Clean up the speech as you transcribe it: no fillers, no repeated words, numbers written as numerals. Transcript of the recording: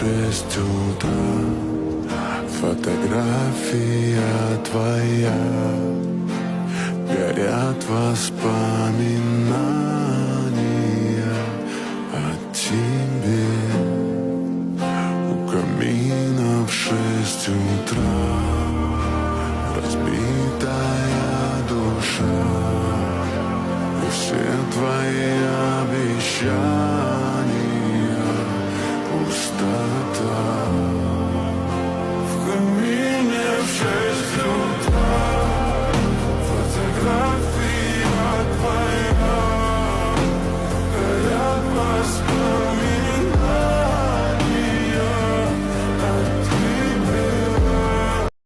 6 утра. Фотография твоя, горят воспоминания о тебе. У камина в 6 утра разбитая душа, и все твои обещания пустота. В камине в 6 утра